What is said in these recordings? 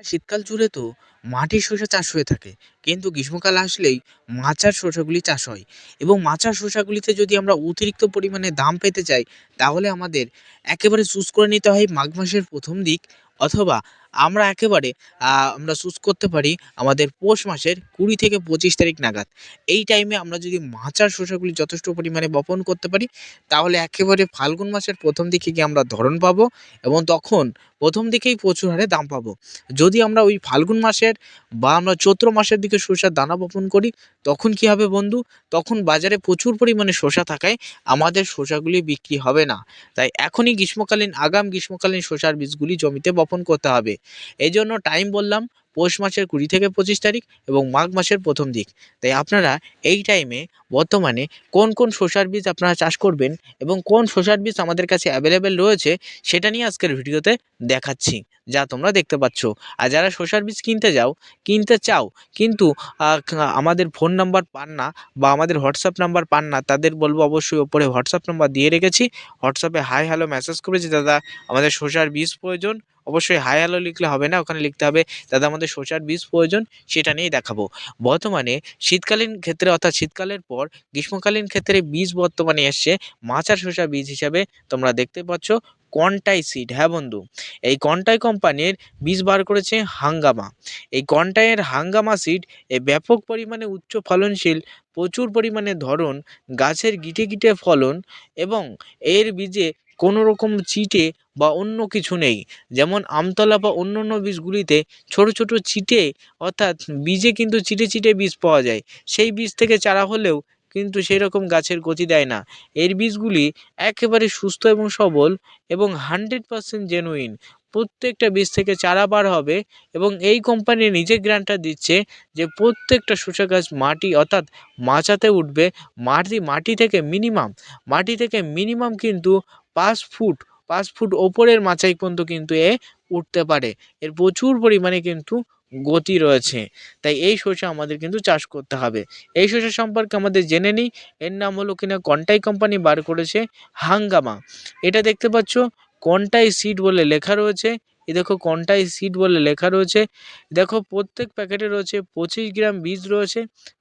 শীতকাল জুড়ে তো মাটির শসা চাষ হয়ে থাকে, কিন্তু গ্রীষ্মকাল আসলেই মাচার শসাগুলি চাষ হয়। এবং মাচার শসাগুলিতে যদি আমরা অতিরিক্ত পরিমাণে দাম পেতে চাই, তাহলে আমাদের একেবারে চুজ করে নিতে হয় মাঘ মাসের প্রথম দিক, অথবা আমরা একেবারে আমরা চুজ করতে পারি আমাদের পৌষ মাসের 20 থেকে 25 তারিখ নাগাদ। এই টাইমে আমরা যদি মাচার শসাগুলি যথেষ্ট পরিমাণে বপন করতে পারি, তাহলে একেবারে ফাল্গুন মাসের প্রথম দিকে গিয়ে আমরা ধরন পাবো, এবং তখন প্রথম দিকেই প্রচুর হারে দাম পাবো। যদি আমরা ওই ফাল্গুন মাসের বা আমরা চৈত্র মাসের দিকে শসার দানা বপন করি, তখন কি হবে বন্ধু? তখন বাজারে প্রচুর পরিমাণে শসা থাকায় আমাদের শসাগুলি বিক্রি হবে না। তাই এখনই আগাম গ্রীষ্মকালীন শসার বীজগুলি জমিতে বপন করতে হবে। এই জন্য টাইম বললাম পৌষ মাসের 20 থেকে 25 তারিখ এবং মাঘ মাসের প্রথম দিক। তাই আপনারা এই টাইমে বর্তমানে কোন কোন শসার বীজ আপনারা চাষ করবেন এবং কোন শসার বীজ আমাদের কাছে অ্যাভেলেবেল রয়েছে, সেটা নিয়ে আজকের ভিডিওতে দেখাচ্ছি, যা তোমরা দেখতে পাচ্ছ। আর যারা শসার বীজ কিনতে চাও, কিন্তু আমাদের ফোন নাম্বার পান না বা আমাদের হোয়াটসঅ্যাপ নাম্বার পান না, তাদের বলবো অবশ্যই ওপরে হোয়াটসঅ্যাপ নাম্বার দিয়ে রেখেছি। হোয়াটসঅ্যাপে হাই হ্যালো মেসেজ করবে যে দাদা আমাদের শসার বীজ প্রয়োজন। অবশ্যই হাই হ্যালো লিখলে হবে না, ওখানে লিখতে হবে দাদা আমাদের শসার বীজ প্রয়োজন, সেটা নিয়েই দেখাবো। বর্তমানে শীতকালীন ক্ষেত্রে, অর্থাৎ শীতকালের পর গ্রীষ্মকালীন ক্ষেত্রে বীজ বর্তমানে এসছে মাচার শসা বীজ হিসাবে। তোমরা দেখতে পাচ্ছ কন্টাই সিড। হ্যাঁ বন্ধু, এই কন্টাই কোম্পানির বীজ বার করেছে হাঙ্গামা। এই কন্টাইয়ের হাঙ্গামা সিড ব্যাপক পরিমাণে উচ্চ ফলনশীল, প্রচুর পরিমাণে ধরন, গাছের গিটে গিটে ফলন, এবং এর বীজে কোনো রকম চিটে বা অন্য কিছু নেই। যেমন আমতলা বা অন্য অন্য বীজগুলিতে ছোট ছোট চিটে, অর্থাৎ বীজে কিন্তু চিটে চিটে বীজ পাওয়া যায়, সেই বীজ থেকে চারা হলেও কিন্তু সেই রকম গাছের গতি দেয় না। এর বীজগুলি একেবারে সুস্থ এবং সবল এবং 100% জেনুইন। প্রত্যেকটা বীজ থেকে চারা বার হবে, এবং এই কোম্পানি নিজে গ্যারান্টি দিচ্ছে যে প্রত্যেকটা শসা গাছ মাটি, অর্থাৎ মাচাতে উঠবে। মাটি থেকে মিনিমাম কিন্তু 5 ফুট 5 ফুট ওপরের মাচাই পর্যন্ত কিন্তু উঠতে পারে। এর প্রচুর পরিমাণে কিন্তু গতি রয়েছে। তাই এই শসা আমাদের কিন্তু চাষ করতে হবে। এই শসা সম্পর্কে আমাদের জেনে নিই। এর নাম হলো কিনা কন্টাই কোম্পানি বার করেছে হাঙ্গামা। এটা দেখতে পাচ্ছ কন্টাই সিড বলে লেখা রয়েছে। এই দেখো কন্টাই সিড বলে লেখা রয়েছে। দেখো প্রত্যেক প্যাকেটে রয়েছে 25 গ্রাম বীজ রয়েছে।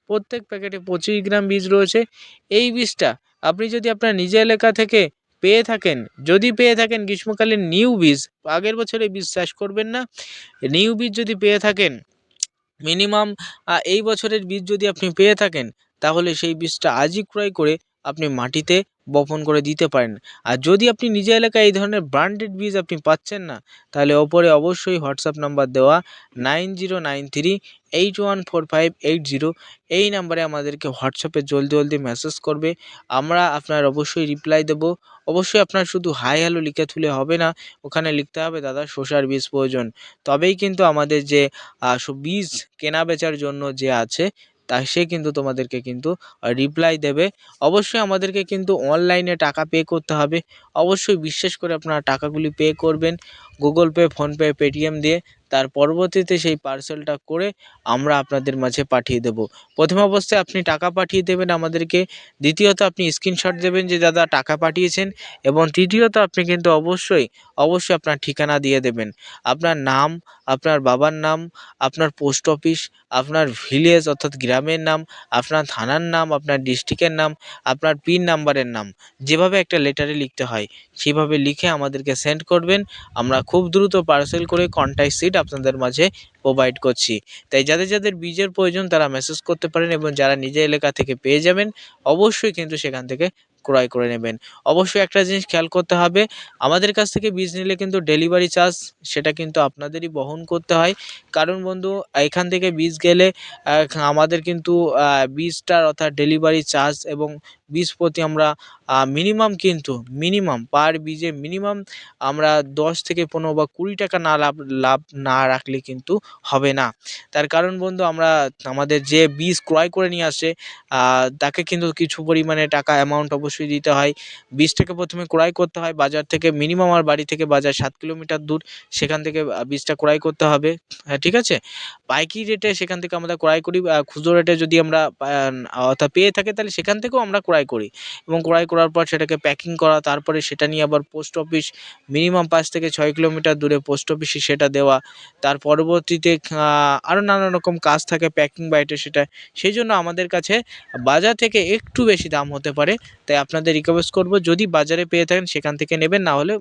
প্রত্যেক প্যাকেটে 25 গ্রাম বীজ রয়েছে। এই বীজটা আপনি যদি আপনার নিজের এলাকা থেকে পেয়ে থাকেন গ্রীষ্মকালীন নিউ বীজ, আগের বছরে বীজ চাষ করবেন না। নিউ বীজ যদি পেয়ে থাকেন, মিনিমাম এই বছরের বীজ যদি আপনি পেয়ে থাকেন, তাহলে সেই বীজটা আজই ক্রয় করে আপনি মাটিতে বপন করে দিতে পারেন। আর যদি আপনি নিজের এলাকায় এই ধরনের ব্র্যান্ডেড বীজ আপনি পাচ্ছেন না, তাহলে ওপরে অবশ্যই হোয়াটসঅ্যাপ নাম্বার দেওয়া 9093814580, এই নাম্বারে আমাদেরকে হোয়াটসঅ্যাপে জলদি জলদি মেসেজ করবে। আমরা আপনার অবশ্যই রিপ্লাই দেবো। অবশ্যই আপনার শুধু হাই হ্যালো লিখে তুলে হবে না, ওখানে লিখতে হবে দাদা শসার বীজ প্রয়োজন। তবেই কিন্তু আমাদের যে বীজ কেনা বেচার জন্য যে আছে, সে কিন্তু তোমাদেরকে কিন্তু রিপ্লাই দেবে। অবশ্যই আমাদেরকে কিন্তু অনলাইনে টাকা পে করতে হবে। অবশ্যই বিশ্বাস করে আপনারা টাকাগুলি পে করবেন গুগল পে, ফোনপে, পেটিএম দিয়ে। তার পরবর্তীতে সেই পার্সেলটা করে আমরা আপনাদের মাঝে পাঠিয়ে দেব। প্রথম অবস্থায় আপনি টাকা পাঠিয়ে দেবেন আমাদেরকে। দ্বিতীয়ত আপনি স্ক্রিনশট দেবেন যে দাদা টাকা পাঠিয়েছেন। এবং তৃতীয়ত আপনি কিন্তু অবশ্যই আপনার ঠিকানা দিয়ে দেবেন। আপনার নাম, আপনার বাবার নাম, আপনার পোস্ট অফিস, আপনার ভিলেজ অর্থাৎ গ্রামের নাম, আপনার থানার নাম, আপনার ডিস্ট্রিক্টের নাম, আপনার পিন নাম্বারের নাম, যেভাবে একটা লেটারে লিখতে হয় সেভাবে লিখে আমাদেরকে সেন্ড করবেন। আমরা খুব দ্রুত পার্সেল করে কন্টাক্ট সিট আপনাদের মাঝে প্রোভাইড করছি। তাই যাদের যাদের বীজের প্রয়োজন তারা মেসেজ করতে পারেন, এবং যারা নিজের এলাকা থেকে পেয়ে যাবেন অবশ্যই কিন্তু সেখান থেকে ক্রয় করে নেবেন। অবশ্যই একটা জিনিস খেয়াল করতে হবে, আমাদের কাছ থেকে বীজ নিলে কিন্তু ডেলিভারি চার্জ সেটা কিন্তু আপনাদেরই বহন করতে হয়। কারণ বন্ধু, এখান থেকে বীজ গেলে আমাদের কিন্তু বীজটার অর্থাৎ ডেলিভারি চার্জ এবং বীজ প্রতি আমরা মিনিমাম পার বীজে আমরা 10 থেকে 15 বা 20 টাকা না লাভ না রাখলে কিন্তু হবে না। তার কারণ বন্ধু, আমাদের যে বীজ ক্রয় করে নিয়ে আসে তাকে কিন্তু কিছু পরিমাণে টাকা অ্যামাউন্ট অবশ্যই অবশ্যই দিতে হয়। বীজটাকে প্রথমে ক্রয় করতে হয় বাজার থেকে, মিনিমাম আমার বাড়ি থেকে বাজার 7 কিলোমিটার দূর, সেখান থেকে বীজটা ক্রয় করতে হবে। হ্যাঁ, ঠিক আছে? পাইকারি রেটে সেখান থেকে আমরা ক্রয় করি, খুচরো রেটে যদি আমরা অর্থাৎ পেয়ে থাকি তাহলে সেখান থেকেও আমরা ক্রয় করি, এবং ক্রয় করার পর সেটাকে প্যাকিং করা, তারপরে সেটা নিয়ে আবার পোস্ট অফিস, মিনিমাম 5 থেকে 6 কিলোমিটার দূরে পোস্ট অফিসে সেটা দেওয়া। তার পরবর্তীতে আরও নানান রকম কাজ থাকে প্যাকিং বা এটা সেটা। সেই জন্য আমাদের কাছে বাজার থেকে একটু বেশি দাম হতে পারে। তাই আপনাদের রিকোয়েস্ট করব, যদি বাজারে পেয়ে থাকেন সেখান থেকে নেবেন, না হলে